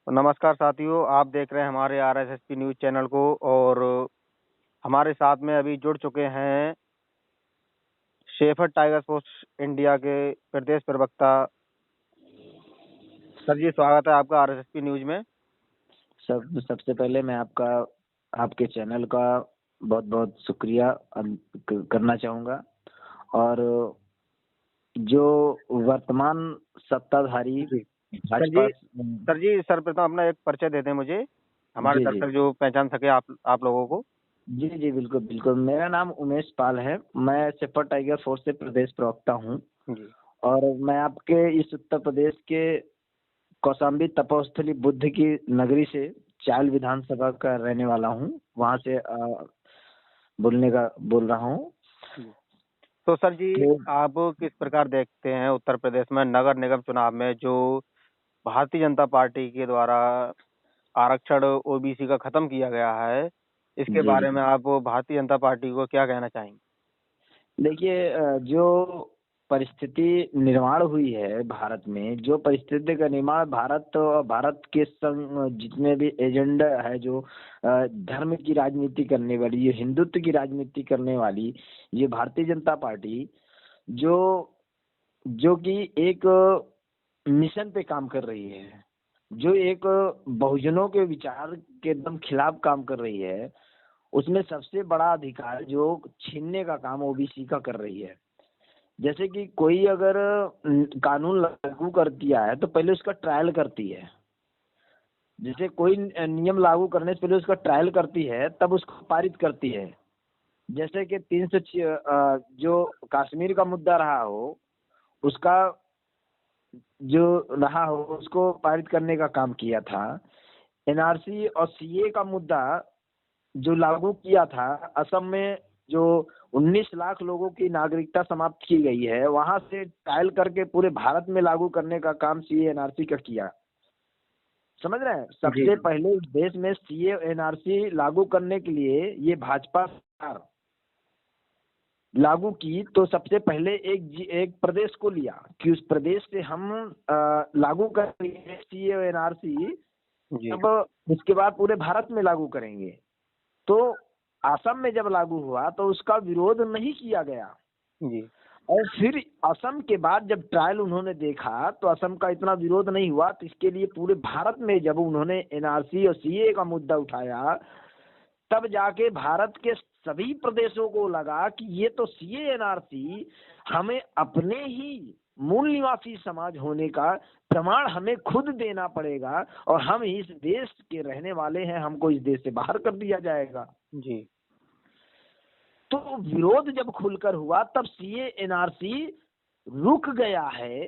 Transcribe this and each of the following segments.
नमस्कार साथियों, आप देख रहे हैं हमारे आरएसएसपी न्यूज़ चैनल को। और हमारे साथ में अभी जुड़ चुके हैं शेफर्ड टाइगर फोर्स इंडिया के प्रदेश प्रवक्ता। सर जी, स्वागत है आपका आरएसएसपी न्यूज़ में। सबसे पहले मैं आपके चैनल का बहुत बहुत शुक्रिया करना चाहूँगा। और जो वर्तमान सत्ताधारी भाजपा। सर्वप्रथम अपना एक परिचय दे दें मुझे, हमारे जी दर्शक जो पहचान सके आप लोगों को। जी बिल्कुल बिल्कुल। मेरा नाम उमेश पाल है। मैं शेफर्ड टाइगर फोर्स से प्रदेश प्रवक्ता हूँ जी। और मैं आपके इस उत्तर प्रदेश के कौशाम्बी तपोस्थली बुद्ध की नगरी से चायल विधानसभा का रहने वाला हूँ। वहाँ से बोल रहा हूँ। तो सर जी, आप किस प्रकार देखते हैं उत्तर प्रदेश में नगर निगम चुनाव में जो भारतीय जनता पार्टी के द्वारा आरक्षण ओबीसी का खत्म किया गया है, इसके बारे में आप भारतीय जनता पार्टी को क्या कहना चाहेंगे? देखिए, जो परिस्थिति निर्माण हुई है भारत में, जो परिस्थिति का निर्माण भारत के संग जितने भी एजेंडा है, जो धर्म की राजनीति करने वाली, ये हिंदुत्व की राजनीति करने वाली, ये भारतीय जनता पार्टी जो कि एक मिशन पे काम कर रही है, जो एक बहुजनों के विचार के एकदम खिलाफ काम कर रही है, उसमें सबसे बड़ा अधिकार जो छीनने का काम ओबीसी का कर रही है। जैसे कि कोई अगर कानून लागू कर दिया है तो पहले उसका ट्रायल करती है। जैसे कोई नियम लागू करने से पहले उसका ट्रायल करती है, तब उसको पारित करती है। जैसे कि 306 जो कश्मीर का मुद्दा रहा हो, उसका जो रहा हो उसको पारित करने का काम किया था। एनआरसी और सीए का मुद्दा जो लागू किया था, असम में जो 19 लाख लोगों की नागरिकता समाप्त की गई है, वहां से ट्रायल करके पूरे भारत में लागू करने का काम सीए एनआरसी का किया। समझ रहे हैं? सबसे पहले देश में सीए एनआरसी लागू करने के लिए ये भाजपा सरकार लागू की, तो सबसे पहले एक प्रदेश को लिया कि उस प्रदेश से हम लागू करेंगे सीए एनआरसी, अब उसके बाद पूरे भारत में लागू करेंगे। तो असम में जब लागू हुआ तो उसका विरोध नहीं किया गया जी। और फिर असम के बाद जब ट्रायल उन्होंने देखा तो असम का इतना विरोध नहीं हुआ, तो इसके लिए पूरे भारत में जब उन्होंने एनआरसी और सीए का मुद्दा उठाया, तब जाके भारत के सभी प्रदेशों को लगा कि ये तो सीए एनआरसी हमें अपने ही मूल निवासी समाज होने का प्रमाण हमें खुद देना पड़ेगा, और हम इस देश के रहने वाले हैं, हमको इस देश से बाहर कर दिया जाएगा जी। तो विरोध जब खुलकर हुआ तब सीए एनआरसी रुक गया है,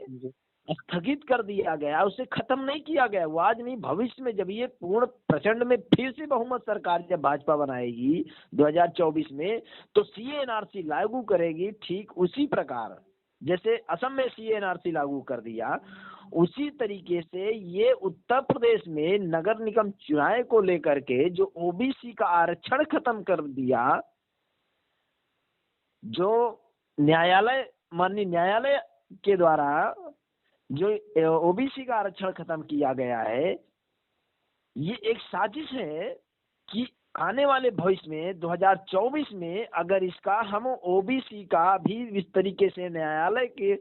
स्थगित कर दिया गया, उसे खत्म नहीं किया गया। वो आज नहीं, भविष्य में जब ये पूर्ण प्रचंड में फिर से बहुमत सरकार जब भाजपा बनाएगी 2024 में, तो सीए एनआरसी लागू करेगी। ठीक उसी प्रकार जैसे असम में सीए एनआरसी लागू कर दिया, उसी तरीके से ये उत्तर प्रदेश में नगर निगम चुनाव को लेकर के जो ओबीसी का आरक्षण खत्म कर दिया, जो माननीय न्यायालय के द्वारा जो ओबीसी का आरक्षण खत्म किया गया है, ये एक साजिश है कि आने वाले भविष्य में 2024 में अगर इसका हम ओबीसी का भी इस तरीके से न्यायालय के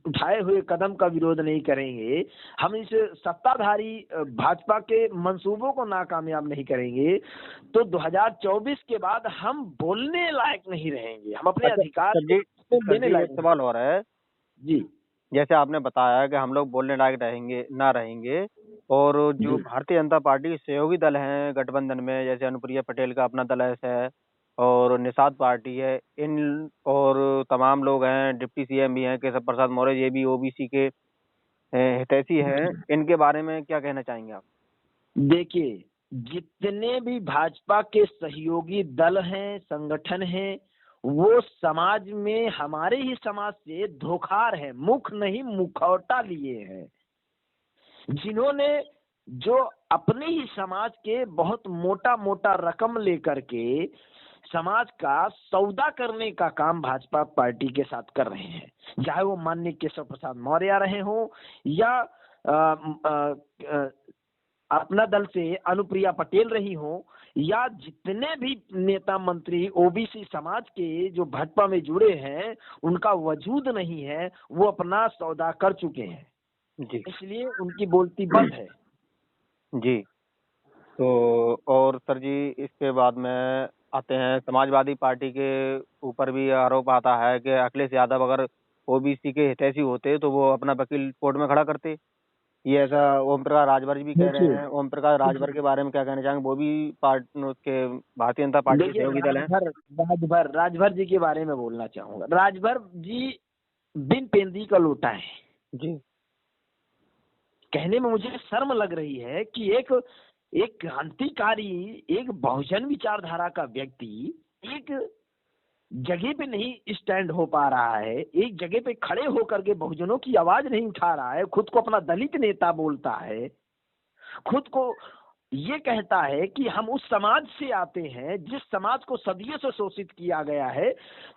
उठाए हुए कदम का विरोध नहीं करेंगे, हम इस सत्ताधारी भाजपा के मंसूबों को नाकामयाब नहीं करेंगे, तो 2024 के बाद हम बोलने लायक नहीं रहेंगे, हम अपने अधिकार देने लायक। सवाल हो रहा है जी, जैसे आपने बताया कि हम लोग बोलने लायक रहेंगे ना रहेंगे, और जो भारतीय जनता पार्टी सहयोगी दल हैं गठबंधन में, जैसे अनुप्रिया पटेल का अपना दल है और निषाद पार्टी है, इन और तमाम लोग हैं, डिप्टी सीएम भी हैं केशव प्रसाद मौर्य, ये भी ओबीसी के हितैषी हैं, इनके बारे में क्या कहना चाहेंगे आप? देखिए, जितने भी भाजपा के सहयोगी दल हैं, संगठन हैं, वो समाज में हमारे ही समाज से धोखार है, मुख नहीं मुखौटा लिए हैं, जिन्होंने जो अपने ही समाज के बहुत मोटा मोटा रकम लेकर के समाज का सौदा करने का काम भाजपा पार्टी के साथ कर रहे हैं, चाहे वो माननीय केशव प्रसाद मौर्य रहे हो या अपना दल से अनुप्रिया पटेल रही हो या जितने भी नेता मंत्री ओबीसी समाज के जो भाजपा में जुड़े हैं उनका वजूद नहीं है, वो अपना सौदा कर चुके हैं जी इसलिए उनकी बोलती बंद है। जी। तो और सर जी, इसके बाद में आते हैं समाजवादी पार्टी के ऊपर भी आरोप आता है कि अखिलेश यादव अगर ओबीसी के हितैषी होते तो वो अपना वकील कोर्ट में खड़ा करते। ये ऐसा ओम प्रकाश राजभर जी भी कह रहे देखिए हैं। ओम प्रकाश राजभर के बारे में क्या कहना चाहेंगे? वो भी पार्टी के भारतीय जनता पार्टी के देखिए सहयोगी दल हैं। राजभर जी के बारे में बोलना चाहूंगा। राजभर जी बिन पेंदी का लोटा है। जी कहने में मुझे शर्म लग रही है कि एक क्रांतिकारी, एक बहुजन विचारधारा का व्यक्ति एक जगह पे नहीं स्टैंड हो पा रहा है, एक जगह पे खड़े होकर के बहुजनों की आवाज नहीं उठा रहा है, खुद को अपना दलित नेता बोलता है, खुद को ये कहता है कि हम उस समाज से आते हैं जिस समाज को सदियों से शोषित किया गया है।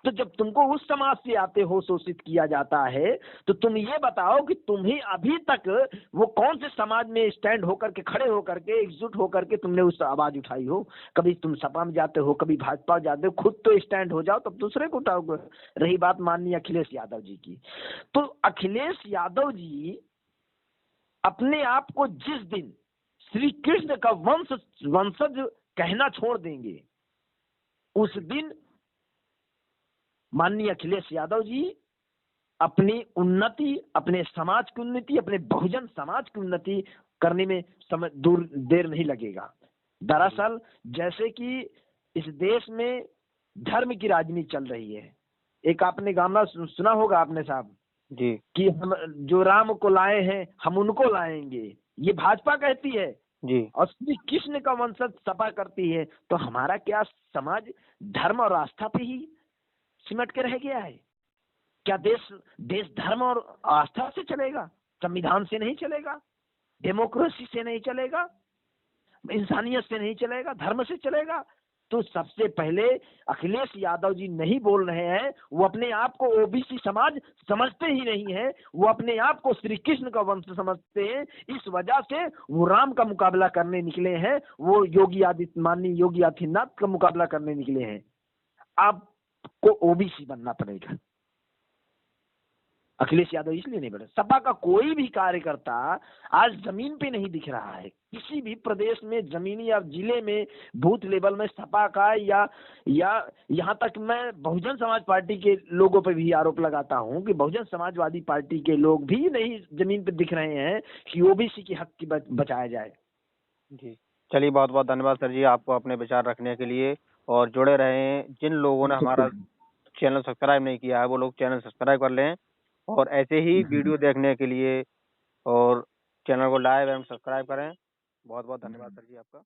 तो जब तुमको उस समाज से आते हो, शोषित किया जाता है, तो तुम ये बताओ कि तुम्हें अभी तक वो कौन से समाज में स्टैंड होकर के, खड़े होकर के, एकजुट होकर के तुमने उस आवाज उठाई हो। कभी तुम सपा में जाते हो, कभी भाजपा जाते हो, खुद तो स्टैंड हो जाओ तब दूसरे को उठाओगे। रही बात माननीय अखिलेश यादव जी की, तो अखिलेश यादव जी अपने आप को जिस दिन श्री कृष्ण का वंशज कहना छोड़ देंगे, उस दिन माननीय अखिलेश यादव जी अपनी उन्नति, अपने समाज की उन्नति, अपने बहुजन समाज की उन्नति करने में समय देर नहीं लगेगा। दरअसल जैसे कि इस देश में धर्म की राजनीति चल रही है। एक आपने गाना सुना होगा आपने साहब जी कि हम जो राम को लाए हैं हम उनको लाएंगे, ये भाजपा कहती है जी और श्री कृष्ण का वंशज सपा करती है। तो हमारा क्या समाज धर्म और आस्था पे ही सिमट के रह गया है? क्या देश धर्म और आस्था से चलेगा? संविधान से नहीं चलेगा, डेमोक्रेसी से नहीं चलेगा, इंसानियत से नहीं चलेगा, धर्म से चलेगा? तो सबसे पहले अखिलेश यादव जी नहीं बोल रहे हैं, वो अपने आप को ओबीसी समाज समझते ही नहीं है, वो अपने आप को श्री कृष्ण का वंश समझते हैं। इस वजह से वो राम का मुकाबला करने निकले हैं, वो माननीय योगी आदित्यनाथ का मुकाबला करने निकले हैं। आपको ओबीसी बनना पड़ेगा। अखिलेश यादव इसलिए नहीं बढ़े। सपा का कोई भी कार्यकर्ता आज जमीन पे नहीं दिख रहा है। किसी भी प्रदेश में, जमीनी या जिले में, बूथ लेवल में सपा का या यहाँ तक मैं बहुजन समाज पार्टी के लोगों पे भी आरोप लगाता हूं कि बहुजन समाजवादी पार्टी के लोग भी नहीं जमीन पे दिख रहे हैं कि ओबीसी के हक की बचाया जाए। जी। चलिए, बहुत बहुत धन्यवाद सर जी आपको अपने विचार रखने के लिए, और जुड़े रहें। जिन लोगों ने हमारा चैनल सब्सक्राइब नहीं किया है वो लोग चैनल सब्सक्राइब कर लें, और ऐसे ही वीडियो देखने के लिए और चैनल को लाइक एवं सब्सक्राइब करें। बहुत बहुत धन्यवाद सर जी आपका।